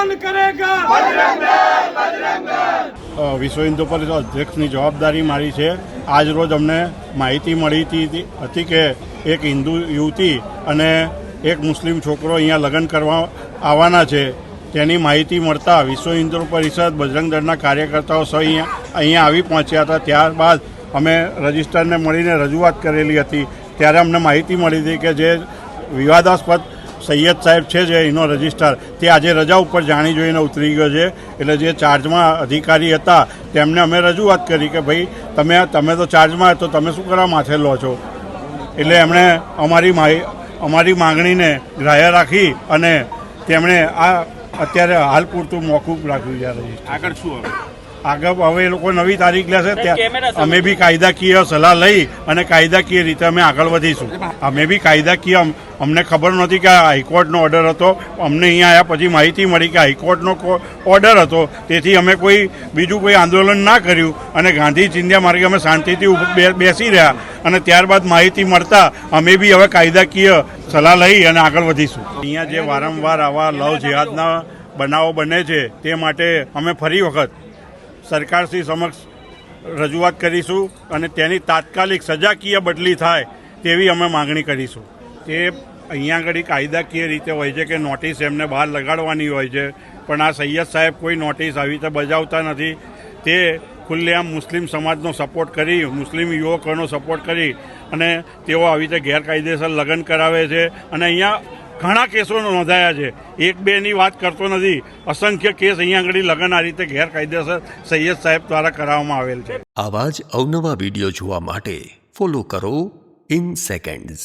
कौन करेगा? વિશ્વ હિન્દુ પરિષદ અધ્યક્ષની જવાબદારી મારી છે। આજ રોજ અમને માહિતી મળી હતી કે એક હિન્દુ યુવતી અને એક મુસ્લિમ છોકરો અહીંયા લગ્ન કરવા આવવાના છે। તેની માહિતી મળતા વિશ્વ હિન્દુ પરિષદ બજરંગ દળના કાર્યકર્તાઓ સહ અહીંયા આવી પહોંચ્યા હતા। ત્યારબાદ અમે રજિસ્ટરને મળીને રજૂઆત કરેલી હતી। ત્યારે અમને માહિતી મળી હતી કે જે વિવાદાસ્પદ સૈયદ સાહેબ છે જે એનો રજિસ્ટર તે આજે રજા ઉપર જાણી જોઈને ઉતરી ગયો છે। એટલે જે ચાર્જમાં અધિકારી હતા તેમને અમે રજૂઆત કરી કે ભાઈ તમે તો ચાર્જમાં તો તમે શું કરવા માથે લો છો? એટલે એમણે અમારી માંગણીને ગ્રાહ્ય રાખી અને તેમણે આ અત્યારે હાલ પૂરતું મોકૂફ રાખ્યું છે રજિસ્ટર। આગળ શું હવે? આગળ હવે એ લોકો નવી તારીખ લેશે ત્યાં અમે બી કાયદાકીય સલાહ લઈ અને કાયદાકીય રીતે અમે આગળ વધીશું। અમે બી કાયદાકીય અમને ખબર નહોતી કે આ હાઈકોર્ટનો ઓર્ડર હતો। અમને અહીંયા આવ્યા પછી માહિતી મળી કે હાઈકોર્ટનો ઓર્ડર હતો, તેથી અમે બીજું કોઈ આંદોલન ના કર્યું અને ગાંધી ચિંધ્યા માર્ગે અમે શાંતિથી બેસી રહ્યા અને ત્યારબાદ માહિતી મળતા અમે બી હવે કાયદાકીય સલાહ લઈ અને આગળ વધીશું। અહીંયા જે વારંવાર આવા લવ જેહાદના બનાવો બને છે તે માટે અમે ફરી વખત સરકારશ્રી સમક્ષ રજૂઆત કરીશું અને તેની તાત્કાલિક સજાકીય બદલી થાય તેવી અમે માગણી કરીશું। તે અહીંયા આગળ કાયદાકીય રીતે હોય છે કે નોટિસ એમને બહાર લગાડવાની હોય છે, પણ આ સૈયદ સાહેબ કોઈ નોટિસ આવી રીતે બજાવતા નથી। તે ખુલ્લેઆમ મુસ્લિમ સમાજનો સપોર્ટ કરી, મુસ્લિમ યુવકોનો સપોર્ટ કરી અને તેઓ આવી રીતે ગેરકાયદેસર લગ્ન કરાવે છે અને અહીંયા ઘણા કેસો નોંધાયા છે। એક બેની વાત કરતો નથી, અસંખ્ય કેસ અહીંયા આગળ લગ્ન આ રીતે ગેરકાયદેસર સૈયદ સાહેબ દ્વારા કરાવવામાં આવેલ છે। આવા જ અવનવા વિડીયો જોવા માટે ફોલો કરો ઇન સેકન્ડ્સ।